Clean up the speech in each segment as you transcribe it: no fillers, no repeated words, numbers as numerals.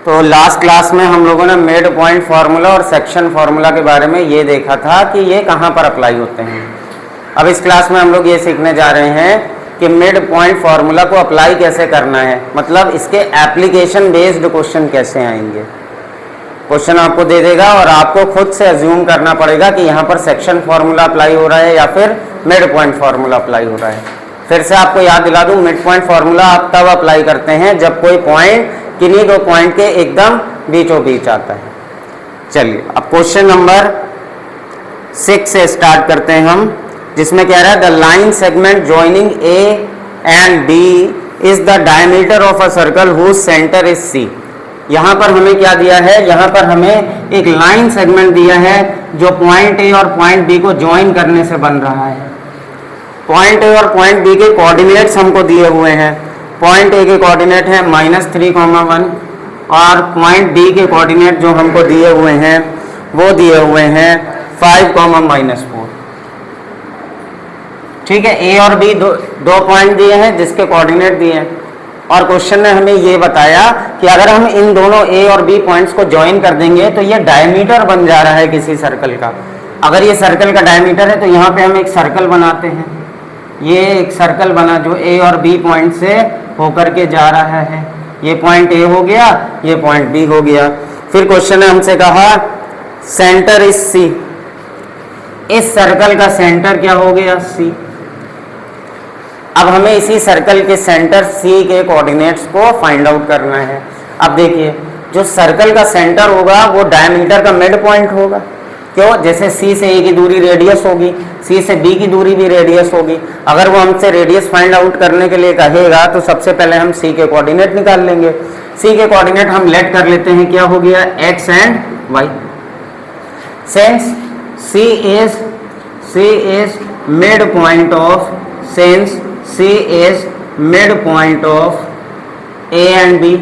तो last class में हम लोगों ने मिड पॉइंट फार्मूला और सेक्शन फार्मूला के बारे में ये देखा था कि ये कहाँ पर अप्लाई होते हैं। अब इस क्लास में हम लोग ये सीखने जा रहे हैं कि मिड पॉइंट फार्मूला को अप्लाई कैसे करना है, मतलब इसके एप्लीकेशन बेस्ड क्वेश्चन कैसे आएंगे। क्वेश्चन आपको दे देगा और आपको खुद से अज्यूम करना पड़ेगा कि यहाँ पर सेक्शन फार्मूला अप्लाई हो रहा है या फिर मिड पॉइंट फार्मूला अप्लाई हो रहा है। फिर से आपको याद दिला दूं, मिड पॉइंट फार्मूला आप तब अप्लाई करते हैं जब कोई पॉइंट किन्हीं दो पॉइंट के एकदम बीचों बीच आता है। चलिए अब क्वेश्चन नंबर 6 से स्टार्ट करते हैं हम, जिसमें कह रहा है the line segment joining A and B is the diameter of a circle whose centre is C. यहाँ पर हमें क्या दिया है, यहाँ पर हमें एक लाइन सेगमेंट दिया है जो पॉइंट ए और पॉइंट बी को ज्वाइन करने से बन रहा है। पॉइंट ए और पॉइंट बी के कोऑर्डिनेट्स हमको दिए हुए हैं। पॉइंट ए के कोऑर्डिनेट है -3,1 और पॉइंट बी के कोऑर्डिनेट जो हमको दिए हुए हैं वो दिए हुए हैं 5,-4। ठीक है, ए और बी दो पॉइंट दिए हैं जिसके कोऑर्डिनेट दिए हैं और क्वेश्चन ने हमें ये बताया कि अगर हम इन दोनों ए और बी पॉइंट्स को ज्वाइन कर देंगे तो ये डायमीटर बन जा रहा है किसी सर्कल का। अगर ये सर्कल का डायमीटर है तो यहाँ पे हम एक सर्कल बनाते हैं। ये एक सर्कल बना जो ए और बी पॉइंट से होकर के जा रहा है। ये पॉइंट ए हो गया, ये पॉइंट बी हो गया। फिर क्वेश्चन ने हमसे कहा सेंटर इज सी। इस सर्कल का सेंटर क्या हो गया, सी। अब हमें इसी सर्कल के सेंटर सी के कोऑर्डिनेट्स को फाइंड आउट करना है। अब देखिए, जो सर्कल का सेंटर होगा वो डायमीटर का मिड पॉइंट होगा। क्यों? जैसे सी से ए की दूरी रेडियस होगी, सी से बी की दूरी भी रेडियस होगी। अगर वो हमसे रेडियस फाइंड आउट करने के लिए कहेगा तो सबसे पहले हम सी के कोऑर्डिनेट निकाल लेंगे। सी के कोऑर्डिनेट हम लेट कर लेते हैं, क्या हो गया, X and Y. Since C is mid point of mid point of A and B,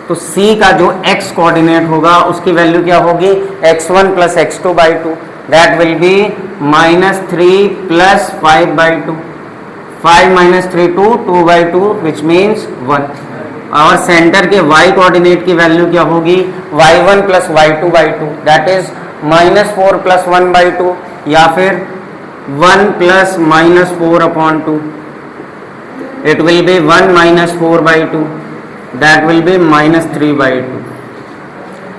तो C का जो x कोऑर्डिनेट होगा उसकी वैल्यू क्या होगी, x1 + x2/2, that will be -3 + 5/2। 5 - 3 2/2 which means 1। और सेंटर के y कोऑर्डिनेट की वैल्यू क्या होगी, y1 + y2/2, दैट इज -4 + 1/2 या फिर 1 + -4/2। It will be 1 - 4/2, that will be -3/2.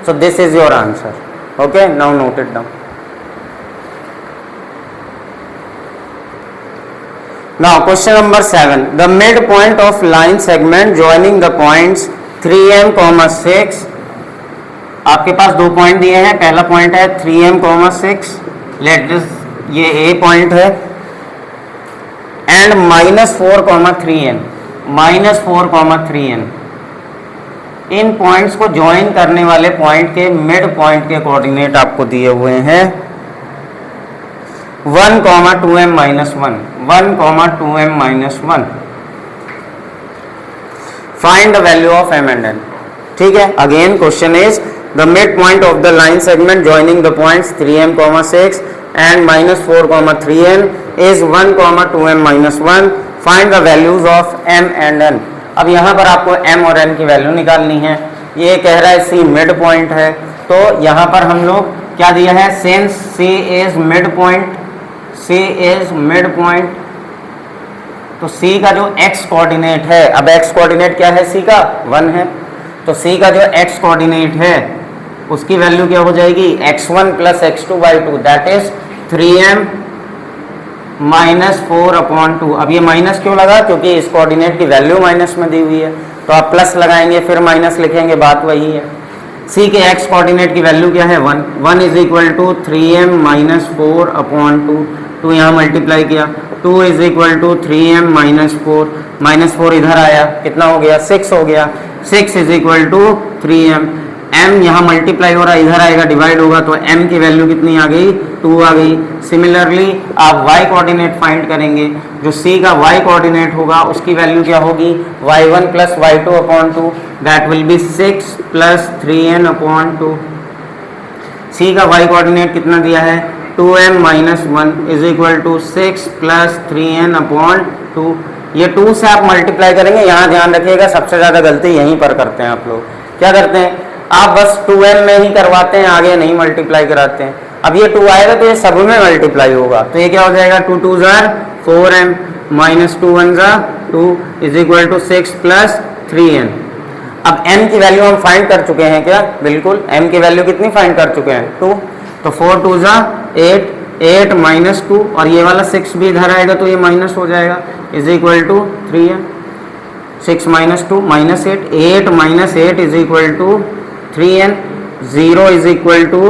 So this is your answer. Okay, now note it down. Now question number 7, the midpoint of line segment joining the points 3M, 6। आपके पास दो point दिए हैं। पहला point है 3M, 6, let this ये A point है, and -4, 3N। In points को join करने वाले पॉइंट के मिड पॉइंट के कोऑर्डिनेट आपको दिए हुए हैं 1, 2m - 1, 1, 2m - 1। Find the value of m and n। ठीक है, again question is the mid point of the line segment joining the points 3m, 6 and -4, 3n is 1, 2m - 1। Find the values of m and n। अब यहाँ पर आपको m और n की value निकालनी है। ये कह रहा है C मिड पॉइंट है, तो यहाँ पर हम लोग क्या दिया है, since C is mid point, तो C का जो x कोऑर्डिनेट है, अब x कोऑर्डिनेट क्या है, C का 1 है, तो C का जो x कोऑर्डिनेट है उसकी वैल्यू क्या हो जाएगी, x1 + x2/2, that is 3m -4/2। अब ये माइनस क्यों लगा, क्योंकि इस कोऑर्डिनेट की वैल्यू माइनस में दी हुई है, तो आप प्लस लगाएंगे फिर माइनस लिखेंगे, बात वही है। C के x कोऑर्डिनेट की वैल्यू क्या है, 1। 1 = 3m - 4/2। 2 यहाँ मल्टीप्लाई किया, 2 = 3m - 4, -4 इधर आया, कितना हो गया, 6 हो गया। 6 = 3m। m यहाँ मल्टीप्लाई हो रहा है, इधर आएगा डिवाइड होगा, तो m की वैल्यू कितनी आ गई, 2 आ गई। सिमिलरली आप y कोऑर्डिनेट फाइंड करेंगे, जो C का y कोऑर्डिनेट होगा उसकी वैल्यू क्या होगी, y1 + y2/2, that will be 6 + 3n/2। C का y कोऑर्डिनेट कितना दिया है, 2m - 1 = 6 + 3n/2, ये 2 से आप मल्टीप्लाई करेंगे। यहाँ ध्यान रखिएगा, सबसे ज़्यादा गलती यहीं पर करते हैं आप लोग। क्या करते हैं, आप बस 2m में ही करवाते हैं, आगे नहीं मल्टीप्लाई कराते हैं। अब ये 2 आएगा तो ये सब में मल्टीप्लाई होगा, तो ये क्या हो जाएगा, 2 2 जार 4m माइनस 2 1 जार 2 is equal to 6 plus 3n। अब m की वैल्यू हम फाइंड कर चुके हैं क्या, बिल्कुल m की वैल्यू कितनी फाइंड कर चुके हैं, 2। तो 4 2 जार 8, 8 माइनस 2 और ये वाला 6 भी इधर आएगा तो ये माइनस हो जाएगा, is equal to 3n। 6 minus 2 minus 8, 8 minus 8 is equal to 3n, 0 is equal to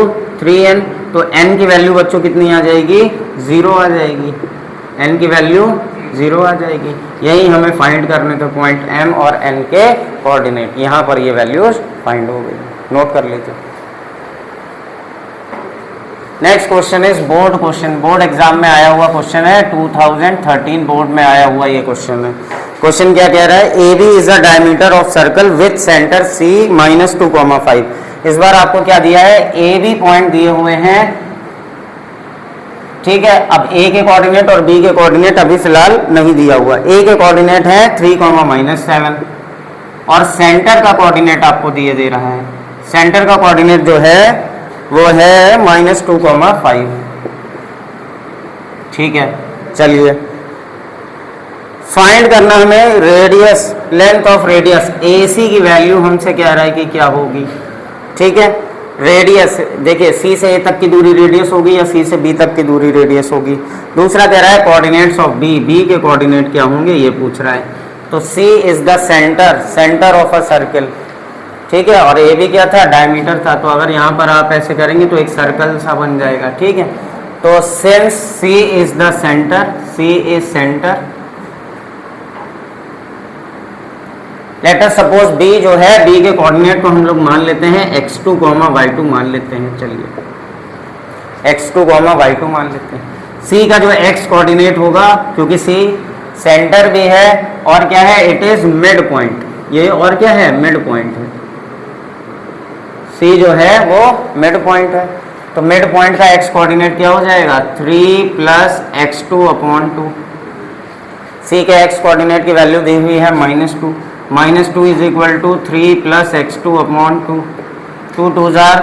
3n। तो n की वैल्यू बच्चों कितनी आ जाएगी, 0 आ जाएगी, n की वैल्यू 0 आ जाएगी। यही हमें फाइंड करने थे पॉइंट m और n के कोऑर्डिनेट, यहाँ पर ये वैल्यूज फाइंड हो गई, नोट कर लीजिए। Next question is board question, board exam में आया हुआ क्वेश्चन है, 2013 बोर्ड में आया हुआ ये क्वेश्चन है। क्वेश्चन क्या कह रहा है, A B is the diameter of circle with centre C minus 2,5। इस बार आपको क्या दिया है, ए बी पॉइंट दिए हुए हैं, ठीक है। अब ए के कोऑर्डिनेट और बी के कोऑर्डिनेट अभी फिलहाल नहीं दिया हुआ। ए के कोऑर्डिनेट है 3,-7 और सेंटर का कोऑर्डिनेट आपको दिए दे रहा है। सेंटर का कोऑर्डिनेट जो है वो है -2,5, ठीक है। चलिए फाइंड करना हमें radius, length of radius, AC की वैल्यू हमसे कह रहा है कि क्या होगी, ठीक है। रेडियस देखिए, C से A तक की दूरी रेडियस होगी या C से B तक की दूरी रेडियस होगी। दूसरा कह रहा है कोऑर्डिनेट्स ऑफ B, B के कोऑर्डिनेट क्या होंगे ये पूछ रहा है। तो C is the centre of a circle, ठीक है। और AB क्या था, डायमीटर था। तो अगर यहाँ पर आप ऐसे करेंगे तो एक सर्कल सा बन जाएगा, ठीक है। तो since C is the centre, C is centre, let us suppose B जो है, B के कोऑर्डिनेट को हम लोग मान लेते हैं x2, y2 मान लेते हैं। चलिए x2, y2 मान लेते हैं। C का जो x कोऑर्डिनेट होगा, क्योंकि C सेंटर भी है और क्या है, इट इज मिड पॉइंट, ये और क्या है, मिड पॉइंट है। C जो है वो मिड पॉइंट है, तो मिड पॉइंट का x कोऑर्डिनेट क्या हो जाएगा, 3 प्लस x2/2। C के x कोऑर्डिनेट की वैल्यू दी हुई है -2, -2 is equal to 3 plus x2/2, 2 2 जार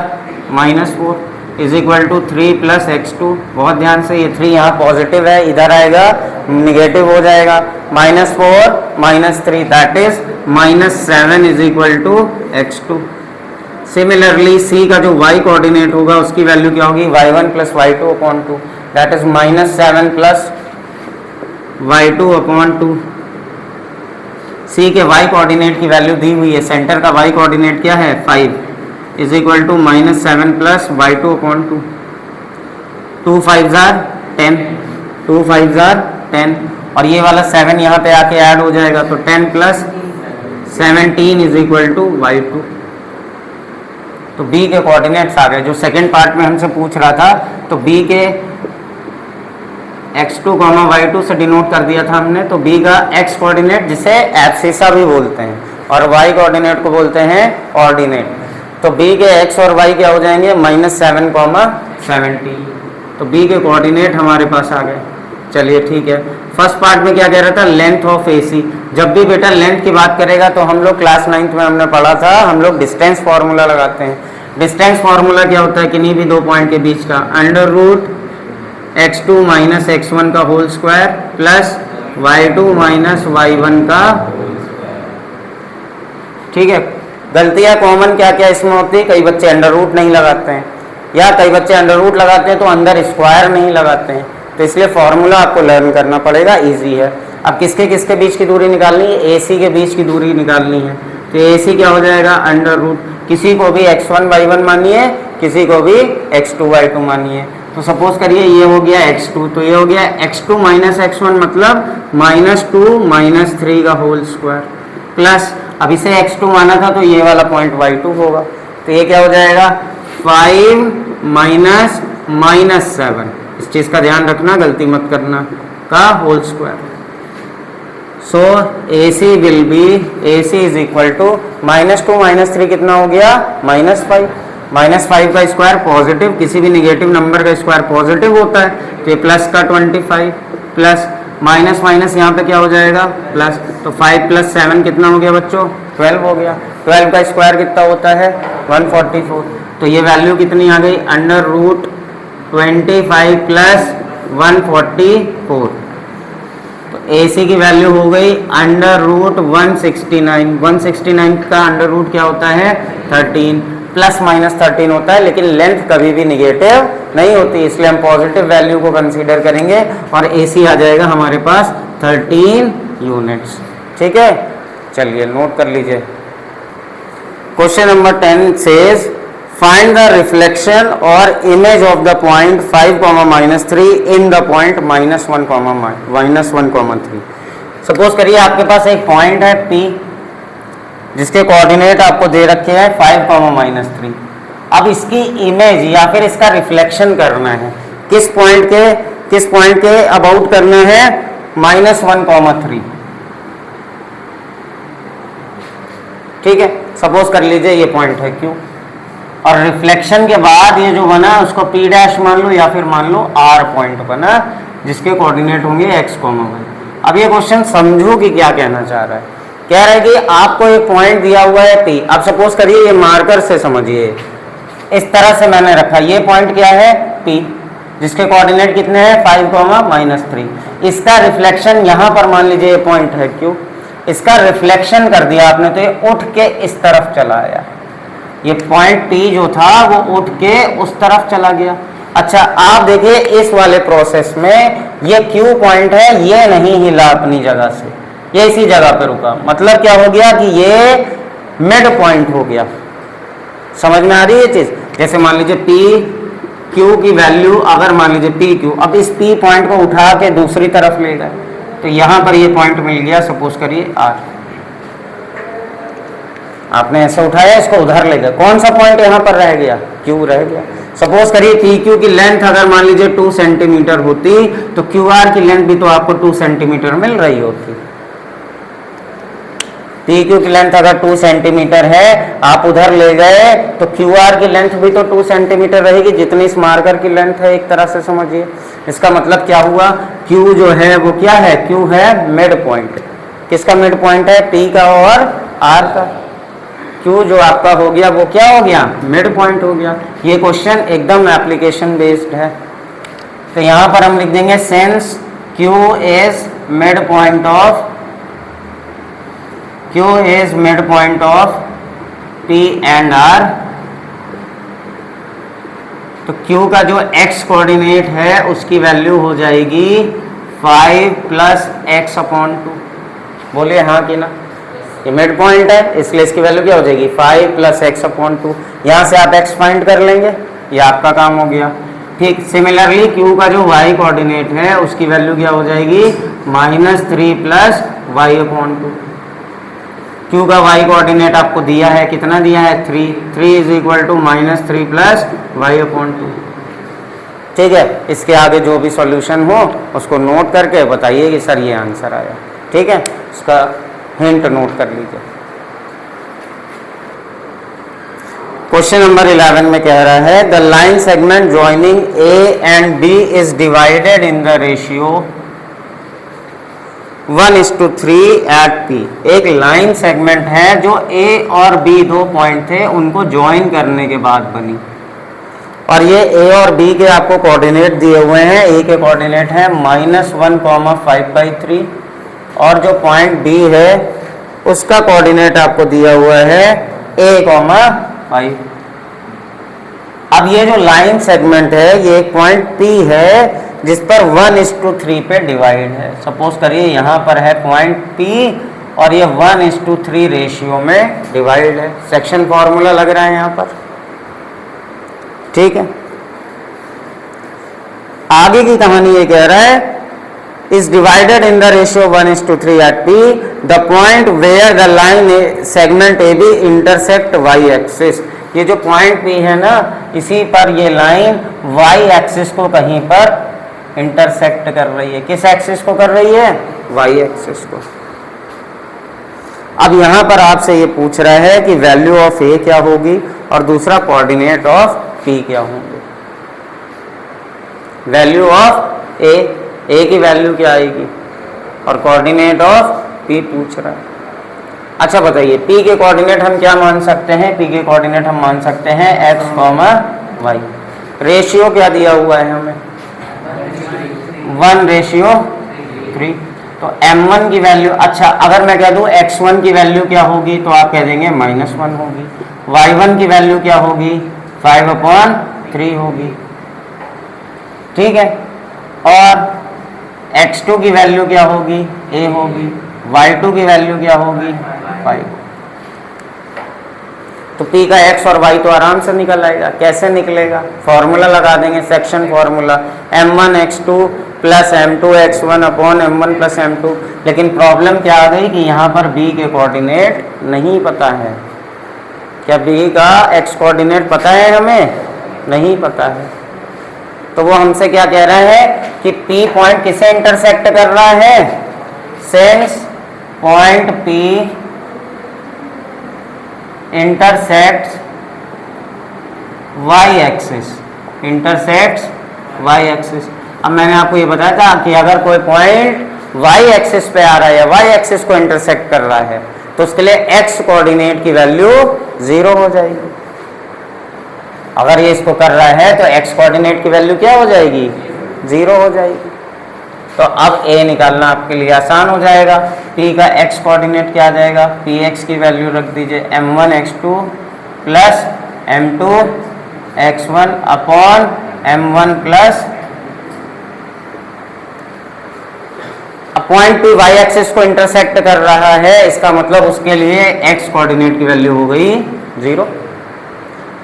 -4 is equal to 3 plus x2। बहुत ध्यान से, ये 3 यहाँ पॉजिटिव है, इधर आएगा निगेटिव हो जाएगा, -4 -3 that is -7 is equal to x2। Similarly C का जो y कोऑर्डिनेट होगा उसकी वैल्यू क्या होगी, y1 plus y2/2 that is -7 plus y2/2। C के y कोऑर्डिनेट की वैल्यू दी हुई है, सेंटर का y कोऑर्डिनेट क्या है, 5 is equal to -7 plus y2/2। 2 5 जार 10, 2 5 जार 10 और ये वाला 7 यहाँ पे आके ऐड हो जाएगा, तो 10 plus 17 is equal to y2। तो B के कोऑर्डिनेट्स आ गए, जो सेकंड पार्ट में हमसे पूछ रहा था। तो B के x2, y2 से डिनोट कर दिया था हमने। तो B का x कोऑर्डिनेट जिसे एब्सिसा भी बोलते हैं और y कोऑर्डिनेट को बोलते हैं ऑर्डिनेट। तो B के x और y क्या हो जाएंगे, -7, 17। तो B के कोऑर्डिनेट हमारे पास आ गए। चलिए ठीक है। फर्स्ट पार्ट में क्या कह रहा था, लेंथ ऑफ AC। जब भी बेटा लेंथ की बात करेगा तो हम लोग क्लास 9th में हमने पढ़ा था, हम लोग डिस्टेंस फार्मूला लगाते हैं। डिस्टेंस फार्मूला क्या होता है, किन्हीं भी दो पॉइंट के बीच का √x2 माइनस x1 का whole square plus y2 minus y1 का, ठीक है। गलतियां कॉमन क्या क्या इसमें होती है, कई बच्चे अंडर रूट नहीं लगाते हैं या कई बच्चे अंडर रूट लगाते हैं तो अंदर स्क्वायर नहीं लगाते हैं। तो इसलिए फॉर्मूला आपको लर्न करना पड़ेगा, इजी है। अब किसके किसके बीच की दूरी निकालनी है, AC के बीच की दूरी निकालनी है। तो AC क्या हो जाएगा, अंडर रूट, किसी को भी x1 y1 मानिए, किसी को भी x2 y2 मानिए। तो सपोज करिए ये हो गया x2, तो ये हो गया x2 माइनस x1 मतलब -2 -3 का होल स्क्वायर प्लस, अब इसे x2 माना था तो ये वाला पॉइंट y2 होगा। तो ये क्या हो जाएगा, 5 माइनस -7, इस चीज़ का ध्यान रखना, गलती मत करना, का whole square. So AC will be, AC is equal to -2 -3 कितना हो गया, -5। -5 का स्क्वायर पॉजिटिव, किसी भी निगेटिव नंबर का स्क्वायर पॉजिटिव होता है, तो ये प्लस का 25 प्लस माइनस माइनस यहाँ पे क्या हो जाएगा प्लस, तो 5 + 7 कितना हो गया बच्चों 12 हो गया। 12 का स्क्वायर कितना होता है 144, तो ये वैल्यू कितनी आ गई √25 + 144, तो AC की वैल्यू हो गई √169। 169 का अंडर रूट क्या होता है 13, प्लस माइनस 13 होता है, लेकिन लेंथ कभी भी निगेटिव नहीं होती, इसलिए हम पॉजिटिव वैल्यू को कंसीडर करेंगे और AC आ जाएगा हमारे पास 13 यूनिट्स। ठीक है, चलिए नोट कर लीजिए। Question number 10 says find the reflection or image of the point 5, -3 in the point -1, suppose करिए आपके पास एक पॉइंट है P जिसके कोऑर्डिनेट आपको दे रखे हैं 5, -3। अब इसकी इमेज या फिर इसका रिफ्लेक्शन करना है किस पॉइंट के अबाउट करना है -1, 3। ठीक है, सपोज कर लीजिए ये पॉइंट है Q और रिफ्लेक्शन के बाद ये जो बना उसको P' मान लो या फिर मान लो R पॉइंट बना जिसके कोऑर्डिनेट होंगे x, y। अब ये क्वेश्चन समझो कि क्या कहना चाह रहा है। कह रहा है कि आपको एक पॉइंट दिया हुआ है P। अब सपोज करिए ये मार्कर से समझिए, इस तरह से मैंने रखा, ये पॉइंट क्या है P जिसके कोऑर्डिनेट कितने हैं 5, -3। इसका रिफ्लेक्शन यहाँ पर मान लीजिए ये पॉइंट है Q, इसका रिफ्लेक्शन कर दिया आपने तो ये उठ के इस तरफ चला आया, ये पॉइंट P जो था वो उठ के उस तरफ चला गया। अच्छा आप देखिए इस वाले प्रोसेस में ये Q पॉइंट है, ये नहीं हिला अपनी जगह से, ये इसी जगह पे रुका, मतलब क्या हो गया कि ये मिड पॉइंट हो गया। समझ में आ रही है चीज? जैसे मान लीजिए P Q की वैल्यू अगर मान लीजिए PQ, अब इस P पॉइंट को उठा के दूसरी तरफ ले गए तो यहां पर ये पॉइंट मिल गया, सपोज करिए R। आपने ऐसे उठाया, इसको उधर ले गए, कौन सा पॉइंट यहाँ पर रह गया Q रह गया। सपोज करिए PQ की लेंथ अगर मान लीजिए 2 सेंटीमीटर होती तो QR की लेंथ भी तो आपको 2 सेंटीमीटर मिल रही होती। PQ की लेंथ अगर 2 सेंटीमीटर है, आप उधर ले गए तो QR की लेंथ भी तो 2 सेंटीमीटर रहेगी जितनी इस मार्कर की लेंथ है, एक तरह से समझिए। इसका मतलब क्या हुआ, Q जो है वो क्या है, Q है मिड पॉइंट। किसका मिड पॉइंट है, P का और R का। Q जो आपका हो गया वो क्या हो गया, मिड पॉइंट हो गया। ये क्वेश्चन एकदम एप्लीकेशन बेस्ड है, तो यहाँ पर हम लिख देंगे since Q is mid point of P and R, तो Q का जो x कोऑर्डिनेट है उसकी वैल्यू हो जाएगी 5 + x/2। बोलिए हाँ कि ना, ये मिड पॉइंट है इसलिए इसकी वैल्यू क्या हो जाएगी 5 + x/2। यहाँ से आप x फाइंड कर लेंगे, ये आपका काम हो गया। ठीक, सिमिलरली Q का जो y कोऑर्डिनेट है उसकी वैल्यू क्या हो जाएगी -3 + y/2। Q का y कोऑर्डिनेट आपको दिया है, कितना दिया है 3 = -3 + y/2। ठीक है, इसके आगे जो भी सॉल्यूशन हो उसको नोट करके बताइए कि सर ये आंसर आया। ठीक है, इसका हिंट नोट कर लीजिए। क्वेश्चन नंबर 11 में कह रहा है the line segment joining A and B is divided in the ratio 1:3 at P। एक लाइन सेगमेंट है जो A और B दो पॉइंट थे उनको ज्वाइन करने के बाद बनी, और ये A और B के आपको कोऑर्डिनेट दिए हुए हैं। A के कोऑर्डिनेट है -1, 5/3 और जो पॉइंट B है उसका कोऑर्डिनेट आपको दिया हुआ है A, 5। अब ये जो लाइन सेगमेंट है ये एक पॉइंट P है जिस पर 1:3 पे डिवाइड है। सपोज करिए यहाँ पर है पॉइंट P और ये 1:3 रेशियो में डिवाइड है। सेक्शन फॉर्मूला लग रहा है यहाँ पर। ठीक है, आगे की कहानी ये कह रहा है is divided in the ratio 1:3 at P, the point where the line segment AB intersect y axis। ये जो पॉइंट P है ना, इसी पर ये लाइन y एक्सिस को कहीं पर इंटरसेक्ट कर रही है। किस एक्सिस को कर रही है, y एक्सिस को। अब यहां पर आपसे ये पूछ रहा है कि वैल्यू ऑफ A क्या होगी और दूसरा कोऑर्डिनेट ऑफ P क्या होंगे। वैल्यू ऑफ A की वैल्यू क्या आएगी और कोऑर्डिनेट ऑफ P पूछ रहा है। अच्छा बताइए, P के कोऑर्डिनेट हम क्या मान सकते हैं? P के कोऑर्डिनेट हम मान सकते हैं x, y। रेशियो क्या दिया हुआ है हमें? 1:3। तो m1 की वैल्यू, अच्छा अगर मैं कह दूं x1 की वैल्यू क्या होगी तो आप कह देंगे -1 होगी। y1 की वैल्यू क्या होगी? 5/3 होगी, ठीक है। और x2 की वैल्यू क्या होगी? a होगी। y2 की वैल्यू क्या होगी? 5। तो P का x और y तो आराम से निकल आएगा। कैसे निकलेगा? फॉर्मूला लगा देंगे, section formula, m1x2 plus m2x1 upon m1 plus m2। लेकिन प्रॉब्लम क्या आ गई कि यहाँ पर B के कोऑर्डिनेट नहीं पता है। क्या B का x कोऑर्डिनेट पता है? हमें नहीं पता है। तो वो हमसे क्या कह रहा है कि P पॉइंट किसे इंटरसेक्ट कर रहा है? Since point P intersects y axis, intersects y axis. अब मैंने आपको ये बताया था कि अगर कोई पॉइंट y एक्सिस पे आ रहा है या y एक्सिस को इंटरसेक्ट कर रहा है तो उसके लिए x कोऑर्डिनेट की वैल्यू 0 हो जाएगी। अगर ये इसको कर रहा है तो x कोऑर्डिनेट की वैल्यू क्या हो जाएगी? 0 हो जाएगी। तो अब a निकालना आपके लिए आसान हो जाएगा। P का x कोऑर्डिनेट क्या आ जाएगा? Px की वैल्यू रख दीजिए m1x2 plus m2x1 upon m1 plus, point P y axis को इंटरसेक्ट कर रहा है, इसका मतलब उसके लिए x कोऑर्डिनेट की वैल्यू हो गई 0।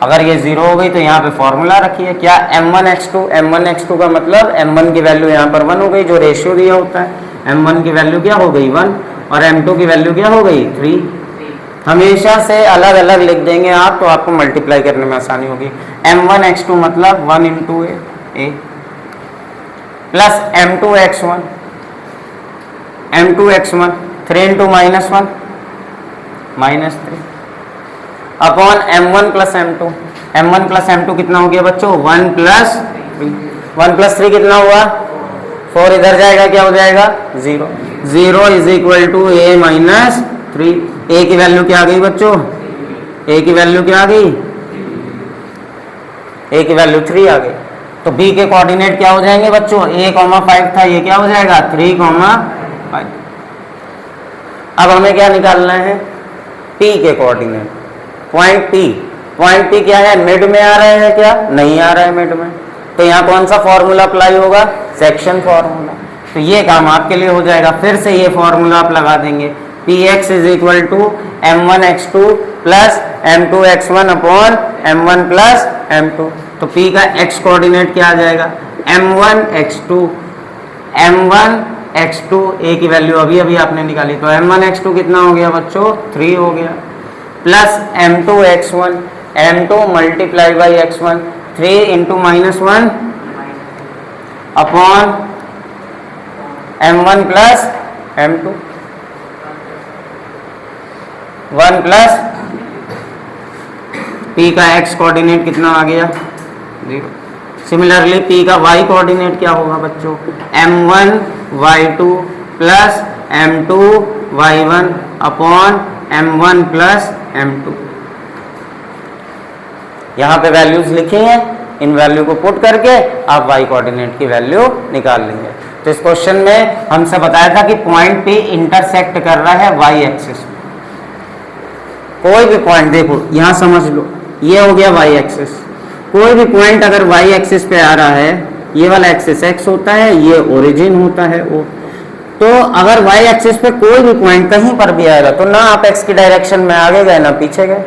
अगर ये 0 हो गई तो यहाँ पे फॉर्मूला रखिए, क्या m1x2 का मतलब m1 की वैल्यू यहाँ पर 1 हो गई, जो रेशियो दिया होता है। m1 की वैल्यू क्या हो गई? 1। और m2 की वैल्यू क्या हो गई? 3। हमेशा से अलग अलग लिख देंगे आप तो आपको मल्टीप्लाई करने में आसानी होगी। m1x2 मतलब 1 into a plus m2x1 3 into -1 -3 upon m1 plus m2 कितना हो गया बच्चों? 1 प्लस 3 कितना हुआ? 4 इधर जाएगा, क्या हो जाएगा? 0 is equal to a minus 3। a की वैल्यू क्या आ गई बच्चों? a की वैल्यू क्या आ गई? a की वैल्यू 3 आ गई। तो b के कोऑर्डिनेट क्या हो जाएंगे बच्चों? a, 5 था, ये क्या हो जाएगा? 3, 5। अब हमें क्या निकालना है? P के कोऑर्डिनेट। पॉइंट P क्या है? मिड में आ रहा है क्या? नहीं आ रहा है मिड में, तो यहाँ कौन सा फॉर्मूला अप्लाई होगा? Section formula. तो ये काम आपके लिए हो जाएगा। फिर से ये फॉर्मूला आप लगा देंगे, Px is equal to m1x2 plus m2x1 upon m1 plus m2। तो P का x कोऑर्डिनेट क्या आ जाएगा? m1x2 a की वैल्यू अभी अभी आपने निकाली, तो m1x2 कितना हो गया बच्चों? 3 हो गया, plus m2x1 m2 multiply by x1 3 into -1 upon m1 plus m2 1 plus P का x कोऑर्डिनेट कितना आ गया? 0। सिमिलरली P का y कोऑर्डिनेट क्या होगा बच्चों? m1 y2 plus m2 y1 upon m1 plus m2। यहाँ पे वैल्यूज लिखी हैं, इन वैल्यू को पुट करके आप y कोऑर्डिनेट की वैल्यू निकाल लेंगे। तो इस क्वेश्चन में हमसे बताया था कि पॉइंट P इंटरसेक्ट कर रहा है y एक्सिस। कोई भी पॉइंट देखो, यहाँ समझ लो, ये हो गया y एक्सिस। कोई भी पॉइंट अगर y एक्सिस पे आ रहा है, ये वाला एक्सिस x होता है, ये ओरिजिन होता है o। तो अगर y एक्सिस पे कोई भी पॉइंट कहीं पर भी आएगा तो ना आप x की डायरेक्शन में आगे गए ना पीछे गए,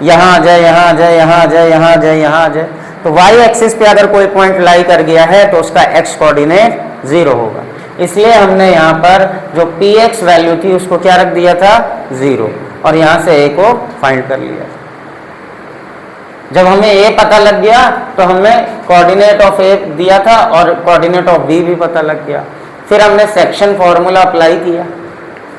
यहाँ आ जाए, यहाँ आ जाए, यहाँ आ जाए, यहाँ आ जाए, यहाँ आ जाए। तो y एक्सिस पे अगर कोई पॉइंट लाई कर गया है तो उसका x कोऑर्डिनेट 0 होगा। इसलिए हमने यहाँ पर जो px वैल्यू थी उसको क्या रख दिया था? 0, और यहाँ से a को फाइंड कर लिया। जब हमें a पता लग गया तो हमें कोऑर्डिनेट ऑफ a दिया था और कोऑर्डिनेट ऑफ b भी पता लग गया। फिर हमने सेक्शन फॉर्मूला अप्लाई किया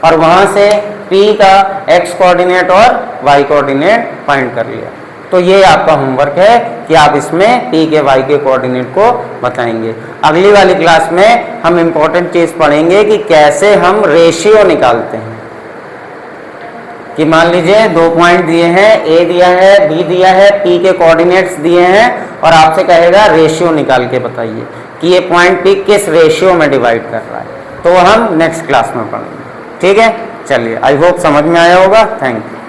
और वहाँ से P का x कोऑर्डिनेट और y कोऑर्डिनेट फाइंड कर लिया। तो ये आपका होमवर्क है कि आप इसमें पी के वाई के कोऑर्डिनेट को बताएंगे। अगली वाली क्लास में हम इम्पोर्टेंट चीज़ पढ़ेंगे कि कैसे हम रेशियो निकालते हैं। कि मान लीजिए 2 पॉइंट दिए हैं, ए दिया है, बी दिया है, पी के कोऑर्डिनेट्स दिए हैं और आपसे कहेगा रेशियो निकाल के बताइए कि ये पॉइंट पी किस रेशियो में डिवाइड कर रहा है। तो हम नेक्स्ट क्लास में पढ़ेंगे। ठीक है, चलिए, आई होप समझ में आया होगा। Thank you.